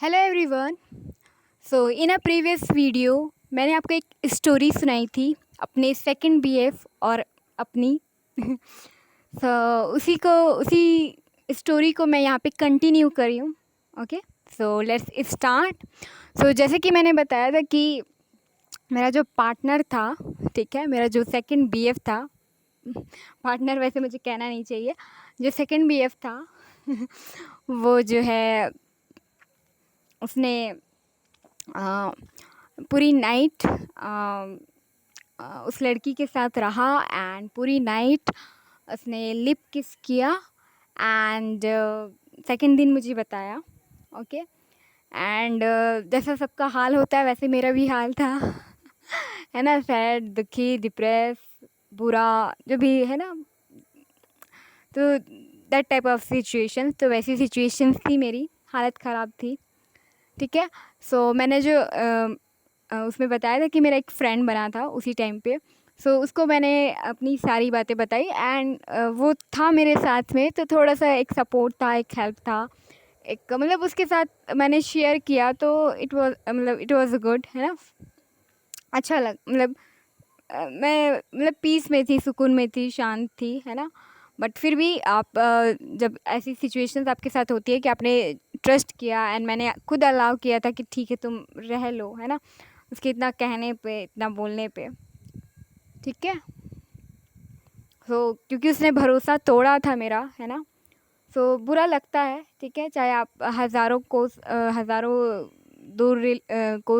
Hello everyone. So in a previous video मैंने आपको एक स्टोरी सुनाई थी अपने सेकंड बीएफ और अपनी सो उसी स्टोरी को मैं यहाँ पे कंटिन्यू कर रही हूँ। Okay, so let's start. So जैसे कि मैंने बताया था कि मेरा जो पार्टनर था, ठीक है, मेरा जो सेकंड बीएफ था, पार्टनर वैसे मुझे कहना नहीं चाहिए, जो सेकंड बीएफ था वो जो है उसने पूरी नाइट उस लड़की के साथ रहा एंड पूरी नाइट उसने लिप किस किया एंड सेकंड दिन मुझे बताया। ओके, एंड जैसा सबका हाल होता है वैसे मेरा भी हाल था है ना, सैड, दुखी, डिप्रेस, बुरा जो भी है ना, तो दैट टाइप ऑफ सिचुएशंस, तो वैसी सिचुएशंस थी, मेरी हालत ख़राब थी। ठीक है, सो मैंने जो उसमें बताया था कि मेरा एक फ्रेंड बना था उसी टाइम पे। सो उसको मैंने अपनी सारी बातें बताई एंड वो था मेरे साथ में, तो थोड़ा सा एक सपोर्ट था, एक हेल्प था, एक मतलब उसके साथ मैंने शेयर किया, तो इट वाज गुड, है ना, अच्छा लग मतलब मैं मतलब पीस में थी, सुकून में थी, शांत थी, है ना। बट फिर भी आप जब ऐसी सिचुएशंस आपके साथ होती है कि आपने ट्रस्ट किया एंड मैंने खुद अलाउ किया था कि ठीक है तुम रह लो, है ना, उसके इतना कहने पे, इतना बोलने पे, ठीक है। सो क्योंकि उसने भरोसा तोड़ा था मेरा, है ना, सो बुरा लगता है, ठीक है, चाहे आप हज़ारों कोस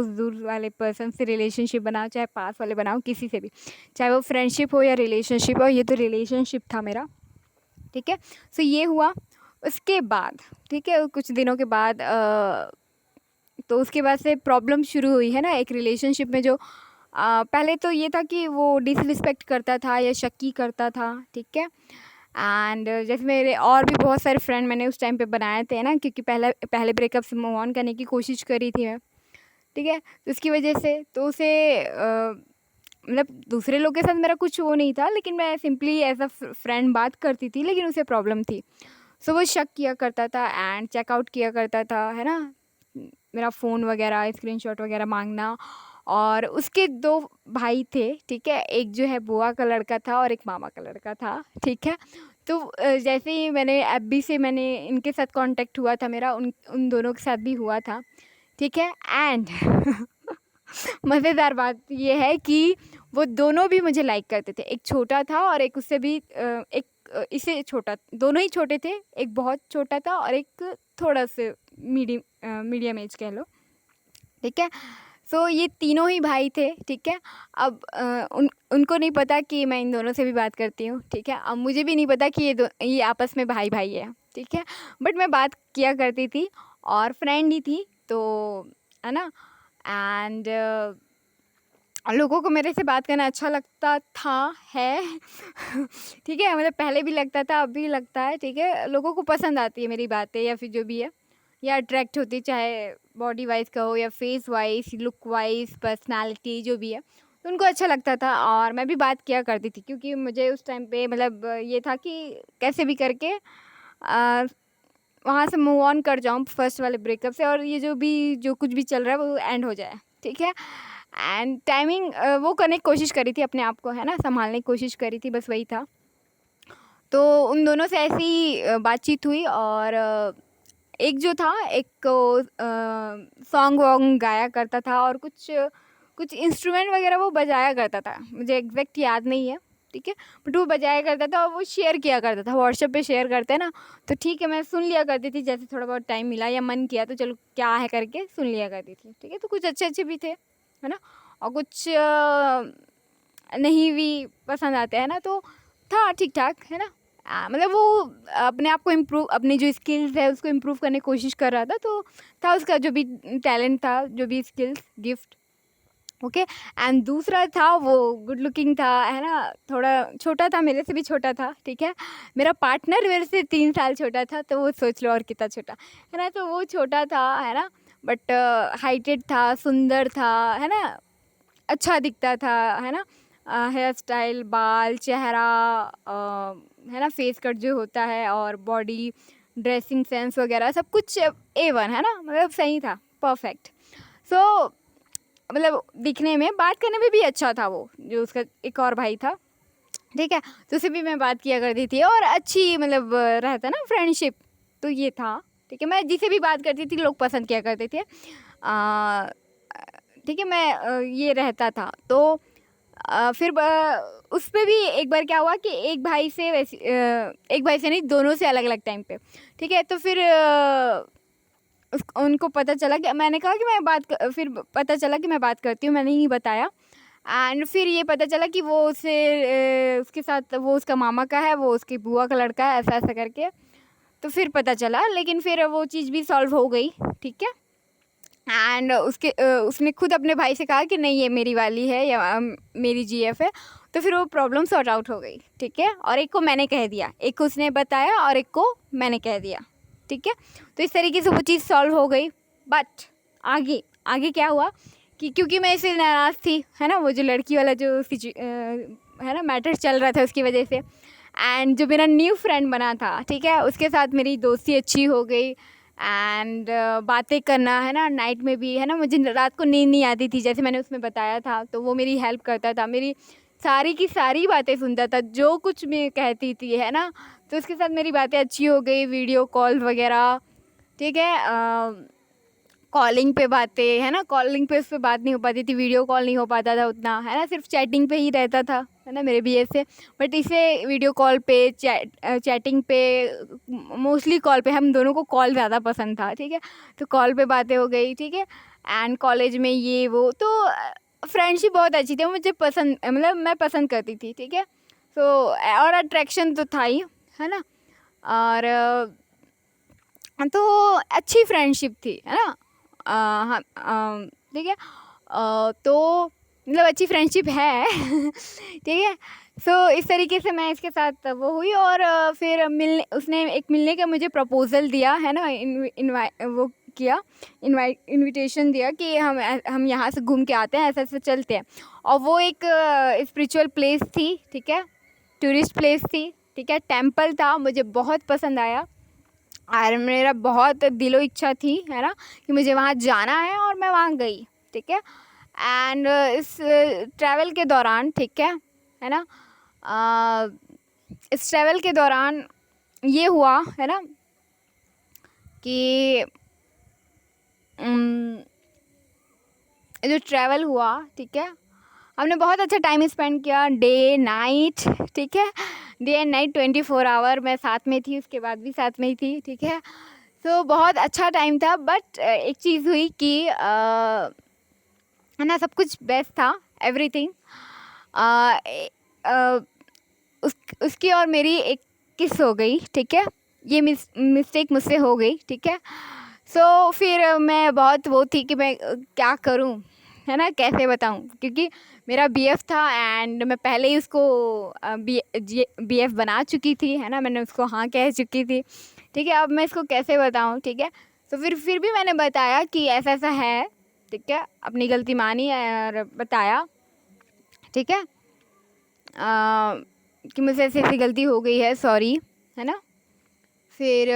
दूर वाले पर्सन से रिलेशनशिप बनाओ, चाहे पास वाले बनाओ, किसी से भी, चाहे वो फ्रेंडशिप हो या रिलेशनशिप हो, ये तो रिलेशनशिप था मेरा, ठीक है। सो ये हुआ उसके बाद, ठीक है, कुछ दिनों के बाद तो उसके बाद से प्रॉब्लम शुरू हुई, है ना, एक रिलेशनशिप में। जो पहले तो ये था कि वो डिसरिस्पेक्ट करता था या शक्की करता था, ठीक है। एंड जैसे मेरे और भी बहुत सारे फ्रेंड मैंने उस टाइम पे बनाए थे ना, क्योंकि पहले ब्रेकअप से मूव ऑन करने की कोशिश करी थी मैं, ठीक है, तो उसकी वजह से तो उसे मतलब दूसरे लोग के साथ मेरा कुछ वो नहीं था, लेकिन मैं सिंपली एज अ फ्रेंड बात करती थी, लेकिन उसे प्रॉब्लम थी। सो वो शक किया करता था एंड चेकआउट किया करता था, है ना, मेरा फ़ोन वगैरह, स्क्रीनशॉट वगैरह मांगना। और उसके दो भाई थे, ठीक है, एक जो है बुआ का लड़का था और एक मामा का लड़का था, ठीक है। तो जैसे ही मैंने एफबी से मैंने इनके साथ कांटेक्ट हुआ था मेरा, उन उन दोनों के साथ भी हुआ था, ठीक है। एंड मज़ेदार बात ये है कि वो दोनों भी मुझे लाइक करते थे। एक छोटा था और एक उससे भी इससे छोटा, दोनों ही छोटे थे, एक बहुत छोटा था और एक थोड़ा से मीडियम एज कह लो, ठीक है। सो ये तीनों ही भाई थे, ठीक है। अब उनको नहीं पता कि मैं इन दोनों से भी बात करती हूँ, ठीक है। अब मुझे भी नहीं पता कि ये आपस में भाई भाई है, ठीक है। बट मैं बात किया करती थी और फ्रेंड ही थी, तो है ना। एंड लोगों को मेरे से बात करना अच्छा लगता था, है ठीक है, मतलब पहले भी लगता था, अब भी लगता है, ठीक है। लोगों को पसंद आती है मेरी बातें या फिर जो भी है, या अट्रैक्ट होती, चाहे बॉडी वाइज का हो या face wise, look wise, personality जो भी है, तो उनको अच्छा लगता था। और मैं भी बात किया करती थी, क्योंकि मुझे उस टाइम पे मतलब ये था कि कैसे भी करके वहाँ से मूव ऑन कर जाऊँ फर्स्ट वाले ब्रेकअप से, और ये जो कुछ भी चल रहा है वो एंड हो जाए, ठीक है। एंड टाइमिंग वो करने की कोशिश करी थी, अपने आप को, है ना, संभालने की कोशिश करी थी, बस वही था। तो उन दोनों से ऐसी बातचीत हुई, और एक जो था, एक सॉन्ग वॉन्ग गाया करता था और कुछ कुछ इंस्ट्रूमेंट वगैरह वो बजाया करता था, मुझे एग्जैक्ट याद नहीं है, ठीक है। बट वो बजाया करता था और वो शेयर किया करता था, व्हाट्सएप पे शेयर करते हैं ना, तो ठीक है, मैं सुन लिया करती थी, जैसे थोड़ा बहुत टाइम मिला या मन किया तो चलो क्या है करके सुन लिया करती थी, ठीक है। तो कुछ अच्छे अच्छे भी थे, है ना, और कुछ नहीं भी पसंद आते हैं ना, तो था ठीक ठाक, है ना। मतलब वो अपने आप को इम्प्रूव, अपनी जो स्किल्स है उसको इम्प्रूव करने की कोशिश कर रहा था, तो था उसका जो भी टैलेंट था, जो भी स्किल्स, गिफ्ट, ओके। एंड दूसरा था वो गुड लुकिंग था, है ना, थोड़ा छोटा था, मेरे से भी छोटा था, ठीक है। मेरा पार्टनर मेरे से 3 साल छोटा था, तो वो सोच लो और कितना छोटा, है ना। तो वो छोटा था, है ना, बट हाइटेड था, सुंदर था, है ना, अच्छा दिखता था, है ना। हेयर स्टाइल, बाल, चेहरा, है ना, फेस कट जो होता है, और बॉडी ड्रेसिंग सेंस वगैरह सब कुछ A1 है ना, मतलब सही था, परफेक्ट। सो मतलब दिखने में, बात करने में भी अच्छा था वो, जो उसका एक और भाई था, ठीक है, तो उससे भी मैं बात किया करती थी और अच्छी मतलब रहता ना फ्रेंडशिप, तो ये था, ठीक है। मैं जिसे भी बात करती थी लोग पसंद किया करते थे, ठीक है। मैं ये रहता था, तो फिर उस पे भी एक बार क्या हुआ कि एक भाई से वैसे एक भाई से नहीं, दोनों से अलग अलग टाइम पे, ठीक है। तो फिर उनको पता चला कि मैंने कहा कि मैं फिर पता चला कि मैं बात करती हूँ, मैंने नहीं बताया। एंड फिर ये पता चला कि वो उसके साथ, वो उसका मामा का है, वो उसकी बुआ का लड़का है, ऐसा ऐसा करके। तो फिर पता चला, लेकिन फिर वो चीज़ भी सॉल्व हो गई, ठीक है। एंड उसने खुद अपने भाई से कहा कि नहीं ये मेरी वाली है या मेरी GF है, तो फिर वो प्रॉब्लम सॉर्ट आउट हो गई, ठीक है। और एक को मैंने कह दिया, एक को उसने बताया और एक को मैंने कह दिया, ठीक है। तो इस तरीके से वो चीज़ सॉल्व हो गई। बट आगे आगे क्या हुआ कि क्योंकि मैं इससे नाराज़ थी, है ना, वो जो लड़की वाला जो है ना मैटर चल रहा था उसकी वजह से। एंड जो मेरा न्यू फ्रेंड बना था, ठीक है, उसके साथ मेरी दोस्ती अच्छी हो गई। एंड बातें करना, है ना, नाइट में भी, है ना, मुझे रात को नींद नहीं आती थी, जैसे मैंने उसमें बताया था, तो वो मेरी हेल्प करता था, मेरी सारी की सारी बातें सुनता था, जो कुछ मैं कहती थी, है ना। तो उसके साथ मेरी बातें अच्छी हो गई, वीडियो कॉल वगैरह, ठीक है। कॉलिंग पे बातें, है ना, कॉलिंग पे उस पर बात नहीं हो पाती थी, वीडियो कॉल नहीं हो पाता था उतना, है ना, सिर्फ चैटिंग पे ही रहता था, है ना, मेरे BF से। बट इसे वीडियो कॉल पे, चैटिंग पे, मोस्टली कॉल पे, हम दोनों को कॉल ज़्यादा पसंद था, ठीक है। तो कॉल पे बातें हो गई, ठीक है। एंड कॉलेज में ये वो, तो फ्रेंडशिप बहुत अच्छी थी, मुझे पसंद, मतलब मैं पसंद करती थी, ठीक है। तो और अट्रैक्शन तो था ही, है ना। और तो अच्छी फ्रेंडशिप थी, है ना। हाँ, ठीक है। तो मतलब अच्छी फ्रेंडशिप है ठीक है। सो इस तरीके से मैं इसके साथ वो हुई, और फिर उसने एक मिलने का मुझे प्रपोज़ल दिया, है ना, वो किया, इनविटेशन दिया कि हम यहाँ से घूम के आते हैं, ऐसे ऐसे चलते हैं। और वो एक स्पिरिचुअल प्लेस थी, ठीक है, टूरिस्ट प्लेस थी, ठीक है, टेम्पल था, मुझे बहुत पसंद आया। और मेरा बहुत दिलो इच्छा थी, है ना, कि मुझे वहाँ जाना है, और मैं वहाँ गई, ठीक है। एंड इस ट्रैवल के दौरान, ठीक है ना, इस ट्रैवल के दौरान ये हुआ, है ना, कि जो ट्रैवल हुआ, ठीक है, हमने बहुत अच्छा टाइम स्पेंड किया, डे नाइट, ठीक है, डे एंड नाइट 24 आवर मैं साथ में थी, उसके बाद भी साथ में ही थी, ठीक है। तो बहुत अच्छा टाइम था। बट एक चीज़ हुई कि है ना, सब कुछ बेस्ट था, एवरीथिंग। उसकी और मेरी एक किस हो गई, ठीक है, ये मिस्टेक मुझसे हो गई, ठीक है। सो फिर मैं बहुत वो थी कि मैं क्या करूं, है ना, कैसे बताऊं, क्योंकि मेरा BF था, एंड मैं पहले ही उसको BF बना चुकी थी, है ना, मैंने उसको हाँ कह चुकी थी, ठीक है। अब मैं इसको कैसे बताऊं, ठीक है। तो फिर भी मैंने बताया कि ऐसा ऐसा है, ठीक है, अपनी गलती मानी और बताया, ठीक है, कि मुझसे ऐसी ऐसी गलती हो गई है, सॉरी, है ना। फिर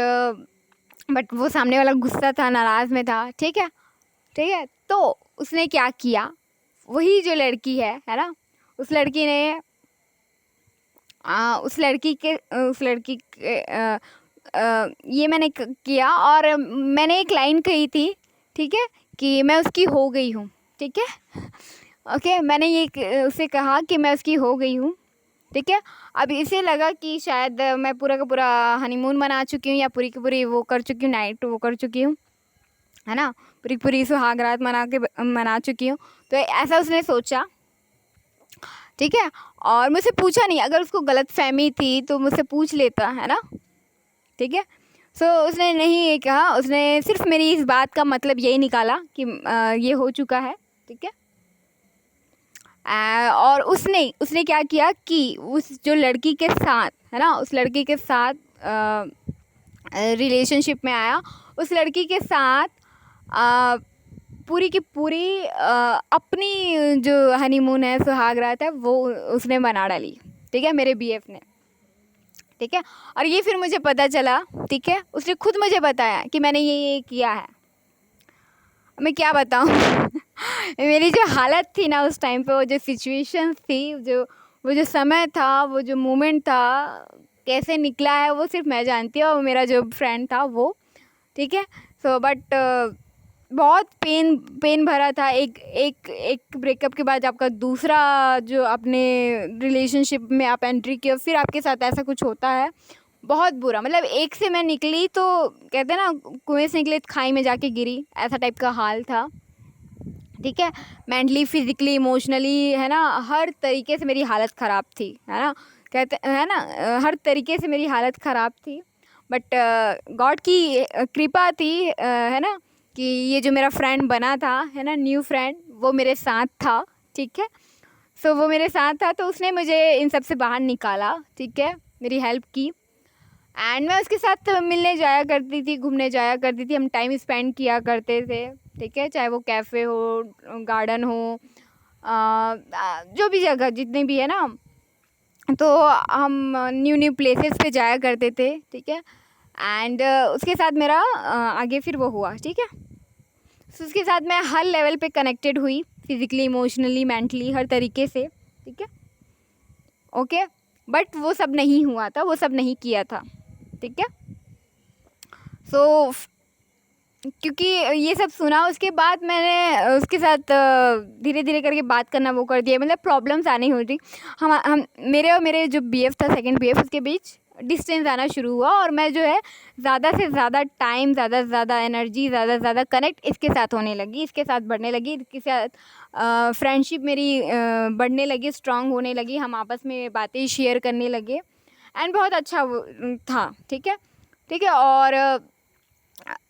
बट वो सामने वाला गुस्सा था, नाराज़ में था, ठीक है, ठीक है। तो उसने क्या किया, वही जो लड़की है ना, उस लड़की ने उस लड़की के ये मैंने किया, और मैंने एक लाइन कही थी, ठीक है, कि मैं उसकी हो गई हूँ, ठीक है, ओके। मैंने ये उससे कहा कि मैं उसकी हो गई हूँ, ठीक है। अब इसे लगा कि शायद मैं पूरा का पूरा हनीमून मना चुकी हूँ, या पूरी की पूरी वो कर चुकी हूँ, नाइट वो कर चुकी हूँ, है ना, पूरी पूरी सुहाग रात मना चुकी हूँ। तो ऐसा उसने सोचा, ठीक है। और मुझसे पूछा नहीं, अगर उसको गलतफहमी थी तो मुझसे पूछ लेता, है ना, ठीक है। सो उसने नहीं ये कहा, उसने सिर्फ मेरी इस बात का मतलब यही निकाला कि ये हो चुका है, ठीक है। और उसने क्या किया कि उस जो लड़की के साथ, है ना, उस लड़की के साथ रिलेशनशिप में आया, उस लड़की के साथ पूरी की पूरी अपनी जो हनीमून है, सुहाग रात है, वो उसने मना डाली, ठीक है, मेरे BF ने, ठीक है। और ये फिर मुझे पता चला, ठीक है, उसने खुद मुझे बताया कि मैंने ये किया है। मैं क्या बताऊँ मेरी जो हालत थी ना उस टाइम पे, वो जो सिचुएशन थी, वो जो समय था, वो जो मोमेंट था, कैसे निकला है वो सिर्फ मैं जानती हूँ और मेरा जो फ्रेंड था वो, ठीक है। सो बट बहुत पेन भरा था। एक ब्रेकअप के बाद आपका दूसरा जो अपने रिलेशनशिप में आप एंट्री किए, फिर आपके साथ ऐसा कुछ होता है, बहुत बुरा। मतलब एक से मैं निकली तो कहते हैं ना, कुएं से निकली तो खाई में जाके गिरी, ऐसा टाइप का हाल था, ठीक है। मेंटली, फिजिकली, इमोशनली, है ना, हर तरीके से मेरी हालत ख़राब थी, है ना, कहते है ना, हर तरीके से मेरी हालत ख़राब थी। बट गॉड की कृपा थी, है ना, कि ये जो मेरा फ्रेंड बना था, है ना, न्यू फ्रेंड, वो मेरे साथ था, ठीक है। सो वो मेरे साथ था तो उसने मुझे इन सब से बाहर निकाला, ठीक है, मेरी हेल्प की। एंड मैं उसके साथ मिलने जाया करती थी, घूमने जाया करती थी, हम टाइम स्पेंड किया करते थे, ठीक है, चाहे वो कैफ़े हो, गार्डन हो, जो भी जगह जितनी भी है ना, तो हम न्यू न्यू प्लेसेस पे जाया करते थे, ठीक है। एंड उसके साथ मेरा आगे फिर वो हुआ, ठीक है। सो उसके साथ मैं हर लेवल पे कनेक्टेड हुई, फिज़िकली, इमोशनली, मेंटली, हर तरीके से, ठीक है, ओके। बट वो सब नहीं हुआ था, वो सब नहीं किया था, ठीक है। सो क्योंकि ये सब सुना, उसके बाद मैंने उसके साथ धीरे धीरे करके बात करना वो कर दिया, मतलब प्रॉब्लम्स आनी हो रही। हम मेरे और मेरे जो बीएफ था, सेकंड बीएफ, उसके बीच डिस्टेंस आना शुरू हुआ, और मैं जो है ज़्यादा से ज़्यादा टाइम, ज़्यादा से ज़्यादा एनर्जी, ज़्यादा से ज़्यादा कनेक्ट इसके साथ होने लगी, इसके साथ बढ़ने लगी, इसके साथ फ्रेंडशिप मेरी बढ़ने लगी, स्ट्रांग होने लगी, हम आपस में बातें शेयर करने लगे, एंड बहुत अच्छा वो था, ठीक है, ठीक है। और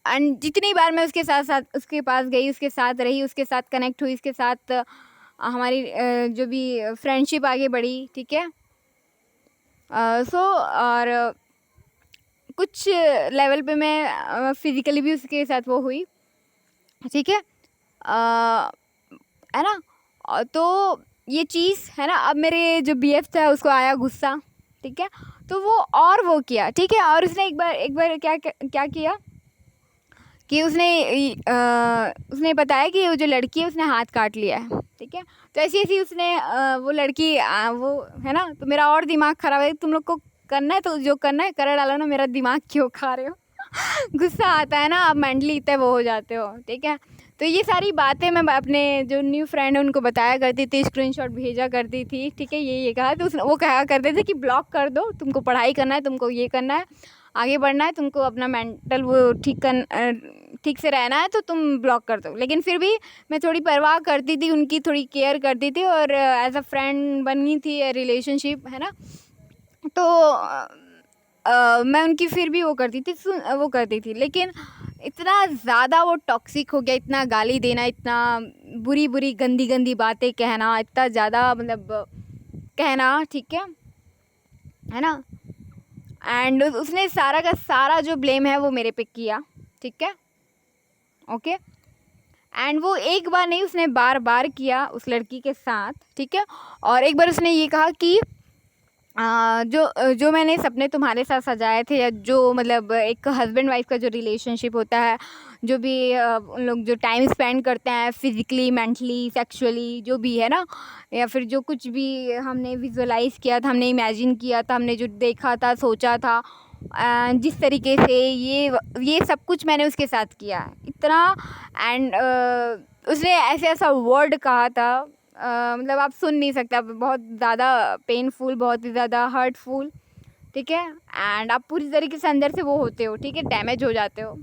एंड जितनी बार मैं उसके साथ साथ उसके पास गई, उसके साथ रही, उसके साथ कनेक्ट हुई, उसके साथ हमारी जो भी फ्रेंडशिप आगे बढ़ी, ठीक है। सो और कुछ लेवल पे मैं फिज़िकली भी उसके साथ वो हुई, ठीक है, है ना। तो ये चीज़ है ना, अब मेरे जो बीएफ था उसको आया गुस्सा, ठीक है, तो वो और वो किया, ठीक है। और उसने एक बार क्या क्या किया कि उसने बताया कि वो जो लड़की है उसने हाथ काट लिया है, ठीक है। तो ऐसी ऐसी उसने वो लड़की वो है ना, तो मेरा और दिमाग ख़राब है, तुम लोग को करना है तो जो करना है कर डालो ना, मेरा दिमाग क्यों खा रहे हो गुस्सा आता है ना, आप मेंटली इतने वो हो जाते हो, ठीक है। तो ये सारी बातें मैं अपने जो न्यू फ्रेंड है उनको बताया करती थी, स्क्रीनशॉट भेजा करती थी, ठीक है। ये कहा तो वो कहा करते थे कि ब्लॉक कर दो, तुमको पढ़ाई करना है, तुमको ये करना है, आगे बढ़ना है, तुमको अपना मेंटल वो ठीक से रहना है, तो तुम ब्लॉक कर दो। लेकिन फिर भी मैं थोड़ी परवाह करती थी, उनकी थोड़ी केयर करती थी, और एज अ फ्रेंड बनी थी, रिलेशनशिप, है ना। तो मैं उनकी फिर भी वो करती थी, वो करती थी। लेकिन इतना ज़्यादा वो टॉक्सिक हो गया, इतना गाली देना, इतना बुरी बुरी गंदी गंदी बातें कहना, इतना ज़्यादा मतलब कहना, ठीक है ना। एंड उसने सारा का सारा जो ब्लेम है वो मेरे पे किया, ठीक है, ओके। एंड वो एक बार नहीं, उसने बार बार किया उस लड़की के साथ, ठीक है। और एक बार उसने ये कहा कि जो मैंने सपने तुम्हारे साथ सजाए थे, या जो मतलब एक हस्बैंड वाइफ का जो रिलेशनशिप होता है, जो भी उन लोग जो टाइम स्पेंड करते हैं फिज़िकली, मेंटली, सेक्सुअली, जो भी है ना, या फिर जो कुछ भी हमने विजुअलाइज़ किया था, हमने इमेजिन किया था, हमने जो देखा था, सोचा था, जिस तरीके से ये सब कुछ मैंने उसके साथ किया है, इतना। एंड उसने ऐसे ऐसा वर्ड कहा था, मतलब आप सुन नहीं सकते, आप बहुत ज़्यादा पेनफुल, बहुत ही ज़्यादा हर्टफुल, ठीक है। एंड आप पूरी तरीके से अंदर से वो होते हो, ठीक है, डैमेज हो जाते हो।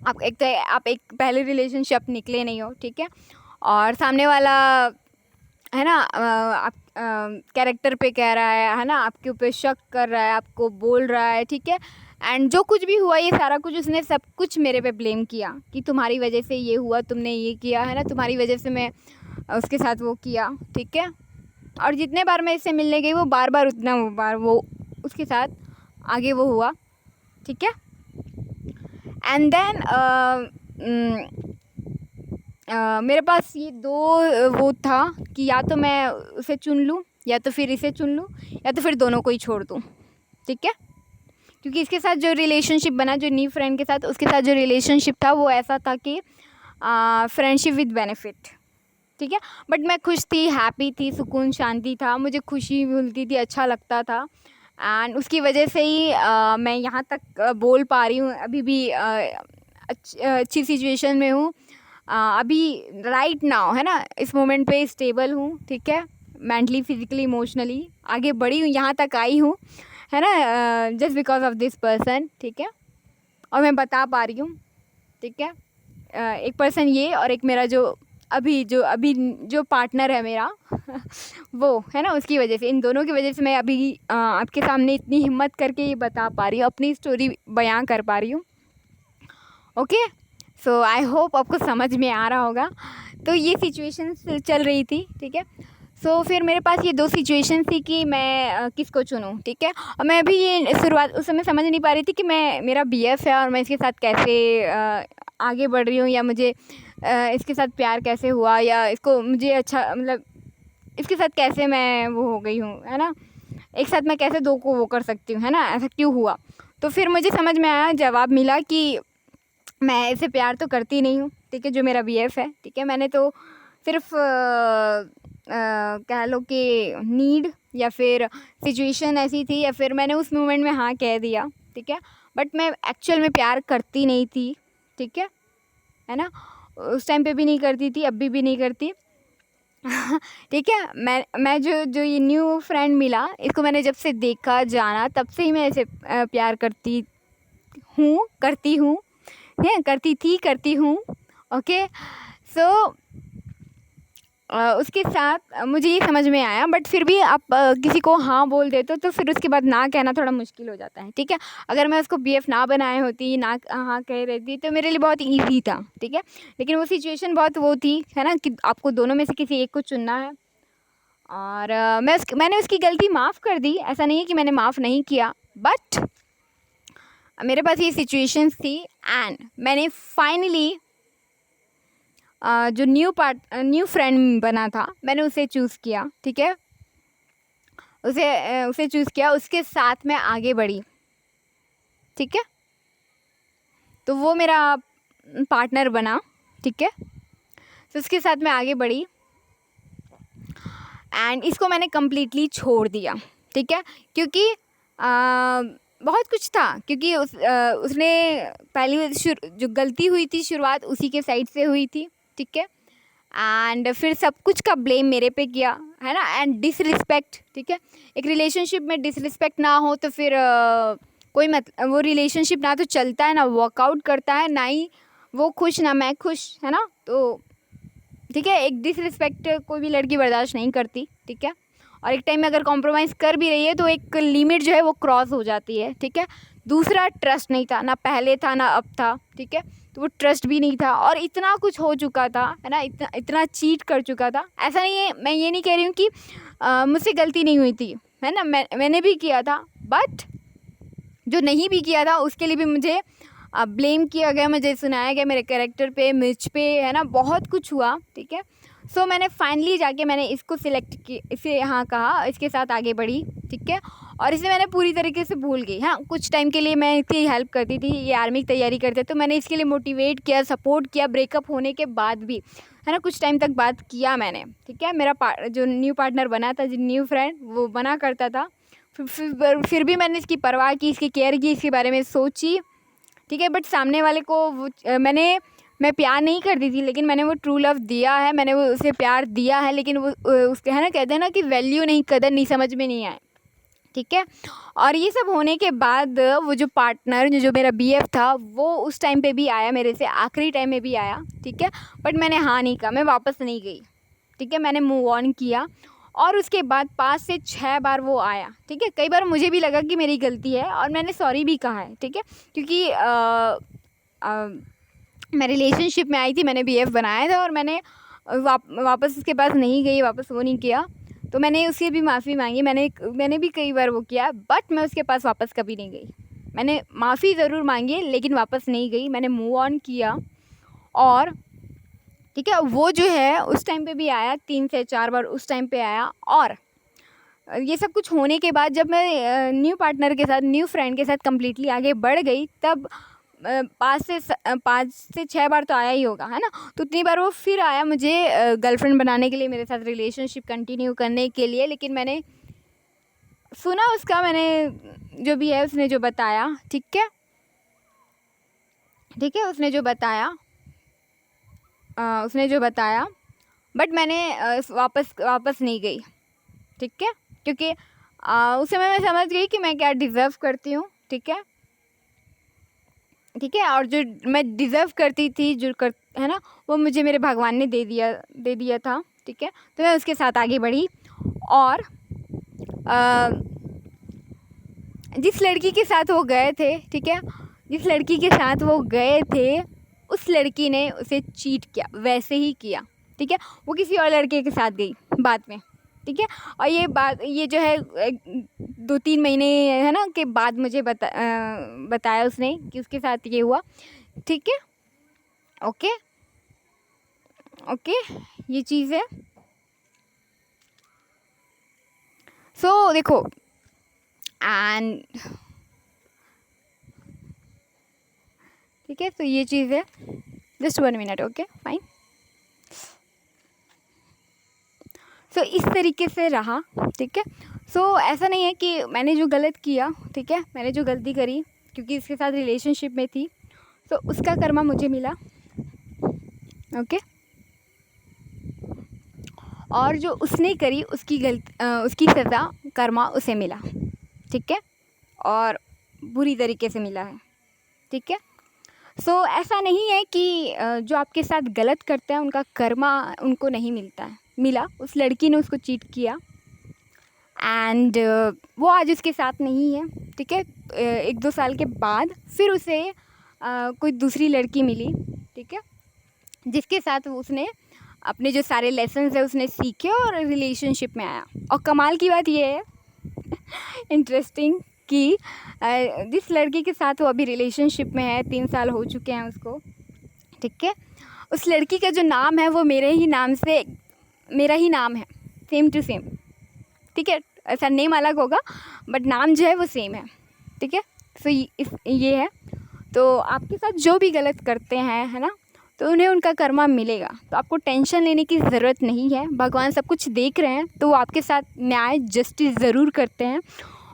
आप एक पहले रिलेशनशिप निकले नहीं हो, ठीक है, और सामने वाला है ना, आप कैरेक्टर पे कह रहा है ना, आपके ऊपर शक कर रहा है, आपको बोल रहा है, ठीक है। एंड जो कुछ भी हुआ, ये सारा कुछ उसने सब कुछ मेरे पे ब्लेम किया कि तुम्हारी वजह से ये हुआ, तुमने ये किया, है ना, तुम्हारी वजह से मैं उसके साथ वो किया, ठीक है। और जितने बार मैं इससे मिलने गई, वो बार बार उतना बार वो उसके साथ आगे वो हुआ, ठीक है। एंड देन मेरे पास ये दो वो था कि या तो मैं उसे चुन लूँ, या तो फिर इसे चुन लूँ, या तो फिर दोनों को ही छोड़ दूँ, ठीक है, क्योंकि इसके साथ जो रिलेशनशिप बना, जो न्यू फ्रेंड के साथ उसके साथ जो रिलेशनशिप था वो ऐसा था कि फ्रेंडशिप विद बेनिफिट, ठीक है। बट मैं खुश थी, हैप्पी थी, सुकून शांति था, मुझे खुशी मिलती थी, अच्छा लगता था। एंड उसकी वजह से ही मैं यहाँ तक बोल पा रही हूँ, अभी भी अच्छी सिचुएशन में हूँ, अभी राइट नाउ, है ना, इस मोमेंट पे स्टेबल हूँ, ठीक है, मेंटली, फिजिकली, इमोशनली आगे बढ़ी हूँ, यहाँ तक आई हूँ, है ना, just because of this person, ठीक है। और मैं बता पा रही हूँ, ठीक है, एक पर्सन ये और एक मेरा जो अभी जो पार्टनर है मेरा वो, है ना, उसकी वजह से, इन दोनों की वजह से मैं अभी आपके सामने इतनी हिम्मत करके ये बता पा रही हूँ, अपनी स्टोरी बयां कर पा रही हूँ। ओके, सो आई होप आपको समझ में आ रहा होगा। तो ये सिचुएशन चल रही थी, ठीक है। सो फिर मेरे पास ये 2 सिचुएशन थी कि मैं किसको चुनूँ, ठीक है। और मैं अभी ये शुरुआत उस समय समझ नहीं पा रही थी कि मैं, मेरा BF है और मैं इसके साथ कैसे आगे बढ़ रही हूँ, या मुझे इसके साथ प्यार कैसे हुआ, या इसको मुझे अच्छा, मतलब इसके साथ कैसे मैं वो हो गई हूँ, है ना, एक साथ मैं कैसे 2 को वो कर सकती हूँ, है ना, ऐसा क्यों हुआ। तो फिर मुझे समझ में आया, जवाब मिला कि मैं इसे प्यार तो करती नहीं हूँ, ठीक है, जो मेरा BF है, ठीक है। मैंने तो सिर्फ कह लो कि नीड या फिर सिचुएशन ऐसी थी, या फिर मैंने उस मोमेंट में हाँ कह दिया, ठीक है। बट मैं एक्चुअल में प्यार करती नहीं थी, ठीक है ना, उस टाइम पे भी नहीं करती थी, अभी भी नहीं करती ठीक है। मैं जो ये न्यू फ्रेंड मिला, इसको मैंने जब से देखा, जाना, तब से ही मैं इसे प्यार करती करती हूँ। ओके, सो उसके साथ मुझे ये समझ में आया, बट फिर भी आप किसी को हाँ बोल देते तो फिर उसके बाद ना कहना थोड़ा मुश्किल हो जाता है, ठीक है। अगर मैं उसको BF ना बनाए होती, ना हाँ कह रहती, तो मेरे लिए बहुत ईजी था, ठीक है। लेकिन वो सिचुएशन बहुत वो थी, है ना, कि आपको दोनों में से किसी एक को चुनना है। और मैंने उसकी गलती माफ़ कर दी, ऐसा नहीं है कि मैंने माफ़ नहीं किया, बट मेरे पास ये सिचुएशंस थी एंड मैंने फाइनली जो न्यू फ्रेंड बना था, मैंने उसे चूज़ किया, ठीक है। उसे चूज़ किया, उसके साथ मैं आगे बढ़ी, ठीक है। तो वो मेरा पार्टनर बना, ठीक है। तो उसके साथ मैं आगे बढ़ी एंड इसको मैंने कम्प्लीटली छोड़ दिया, ठीक है, क्योंकि बहुत कुछ था, क्योंकि उसने पहली जो गलती हुई थी, शुरुआत उसी के साइड से हुई थी, ठीक है। एंड फिर सब कुछ का ब्लेम मेरे पे किया, है ना, एंड डिसरिस्पेक्ट, ठीक है। एक रिलेशनशिप में डिसरिस्पेक्ट ना हो तो फिर कोई वो रिलेशनशिप ना तो चलता है, ना वर्कआउट करता है, ना ही वो खुश ना मैं खुश, है ना। तो ठीक है, एक डिसरिस्पेक्ट कोई भी लड़की बर्दाश्त नहीं करती, ठीक है। और एक टाइम में अगर कॉम्प्रोमाइज़ कर भी रही है तो एक लिमिट जो है वो क्रॉस हो जाती है, ठीक है। दूसरा, ट्रस्ट नहीं था, ना पहले था ना अब था, ठीक है। तो वो ट्रस्ट भी नहीं था और इतना कुछ हो चुका था, है ना, इतना चीट कर चुका था। ऐसा नहीं है, मैं ये नहीं कह रही हूँ कि मुझसे गलती नहीं हुई थी, है ना, मैंने भी किया था, बट जो नहीं भी किया था उसके लिए भी मुझे ब्लेम किया गया, मुझे सुनाया गया मेरे कैरेक्टर पे, मुझ पे, है ना, बहुत कुछ हुआ, ठीक है। सो मैंने फाइनली जाके मैंने इसको सिलेक्ट की, इसे यहाँ कहा, इसके साथ आगे बढ़ी, ठीक है। और इसे मैंने पूरी तरीके से भूल गई। हाँ, कुछ टाइम के लिए मैं इसकी हेल्प करती थी, ये आर्मी की तैयारी करते तो मैंने इसके लिए मोटिवेट किया, सपोर्ट किया, ब्रेकअप होने के बाद भी, है ना, कुछ टाइम तक बात किया मैंने, ठीक है। मेरा जो न्यू पार्टनर बना था, जो न्यू फ्रेंड, वो बना करता था, फिर भी मैंने इसकी परवाह की, इसकी केयर की, इसके बारे में सोची, ठीक है। बट सामने वाले को वो मैं प्यार नहीं करती थी, लेकिन मैंने वो ट्रू लव दिया है, मैंने वो उसे प्यार दिया है, लेकिन वो उसके, है ना, कहते हैं ना कि वैल्यू नहीं, कदर नहीं, समझ में नहीं आए, ठीक है। और ये सब होने के बाद वो जो पार्टनर, जो मेरा BF था, वो उस टाइम पे भी आया मेरे से, आखिरी टाइम में भी आया, ठीक है। बट मैंने हाँ नहीं कहा, मैं वापस नहीं गई, ठीक है, मैंने मूव ऑन किया। और उसके बाद 5 से 6 बार वो आया, ठीक है। कई बार मुझे भी लगा कि मेरी गलती है और मैंने सॉरी भी कहा है, ठीक है, क्योंकि मैं रिलेशनशिप में आई थी, मैंने BF बनाया था और मैंने वापस उसके पास नहीं गई, वापस वो नहीं किया, तो मैंने उससे भी माफ़ी मांगी, मैंने भी कई बार वो किया, बट मैं उसके पास वापस कभी नहीं गई। मैंने माफ़ी ज़रूर मांगी लेकिन वापस नहीं गई, मैंने मूव ऑन किया। और ठीक है, वो जो है उस टाइम पे भी आया, 3 से 4 बार उस टाइम पे आया। और ये सब कुछ होने के बाद जब मैं न्यू पार्टनर के साथ, न्यू फ्रेंड के साथ कम्प्लीटली आगे बढ़ गई, तब 5 से 6 बार तो आया ही होगा, है ना। तो उतनी बार वो फिर आया मुझे गर्लफ्रेंड बनाने के लिए, मेरे साथ रिलेशनशिप कंटिन्यू करने के लिए। लेकिन मैंने सुना उसका, मैंने जो भी है उसने जो बताया, ठीक है, उसने जो बताया, बट मैंने वापस नहीं गई, ठीक है, क्योंकि उस समय मैं समझ गई कि मैं क्या डिज़र्व करती हूँ, ठीक है, और जो मैं डिज़र्व करती थी, है ना, वो मुझे मेरे भगवान ने दे दिया था, ठीक है। तो मैं उसके साथ आगे बढ़ी, और जिस लड़की के साथ वो गए थे, ठीक है, उस लड़की ने उसे चीट किया, वैसे ही किया, ठीक है। वो किसी और लड़के के साथ गई बाद में, ठीक है। और ये जो है 2-3 महीने, है ना, के बाद मुझे बताया उसने कि उसके साथ ये हुआ, ठीक है। ओके, ये चीज़ है। सो देखो, एंड ठीक है, तो ये चीज़ है। Just 1 minute, okay fine. So इस तरीके से रहा, ठीक है। सो ऐसा नहीं है कि मैंने जो गलत किया, ठीक है, मैंने जो गलती करी क्योंकि इसके साथ रिलेशनशिप में थी, तो उसका कर्मा मुझे मिला, ओके। और जो उसने करी उसकी सज़ा, कर्मा उसे मिला, ठीक है, और बुरी तरीके से मिला है, ठीक है। सो ऐसा नहीं है कि जो आपके साथ गलत करते हैं उनका कर्मा उनको नहीं मिला। उस लड़की ने उसको चीट किया, एंड वो आज उसके साथ नहीं है, ठीक है। 1-2 साल के बाद फिर उसे कोई दूसरी लड़की मिली, ठीक है, जिसके साथ उसने अपने जो सारे लेसन्स है उसने सीखे और रिलेशनशिप में आया। और कमाल की बात ये है इंटरेस्टिंग कि जिस लड़की के साथ वो अभी रिलेशनशिप में है, 3 साल हो चुके हैं उसको, ठीक है, उस लड़की का जो नाम है वो मेरा ही नाम है, सेम टू सेम, ठीक है। ऐसा नेम अलग होगा बट नाम जो है वो सेम है, ठीक है। सो ये है। तो आपके साथ जो भी गलत करते हैं, है ना, तो उन्हें उनका कर्मा मिलेगा। तो आपको टेंशन लेने की ज़रूरत नहीं है, भगवान सब कुछ देख रहे हैं, तो वो आपके साथ न्याय जस्टिस ज़रूर करते हैं,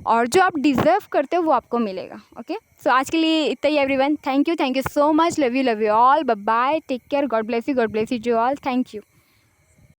और जो आप डिज़र्व करते हो वो आपको मिलेगा, ओके। सो आज के लिए इतना ही everyone. Thank you so much, love you all, bye bye, take care, God bless you to all, thank you.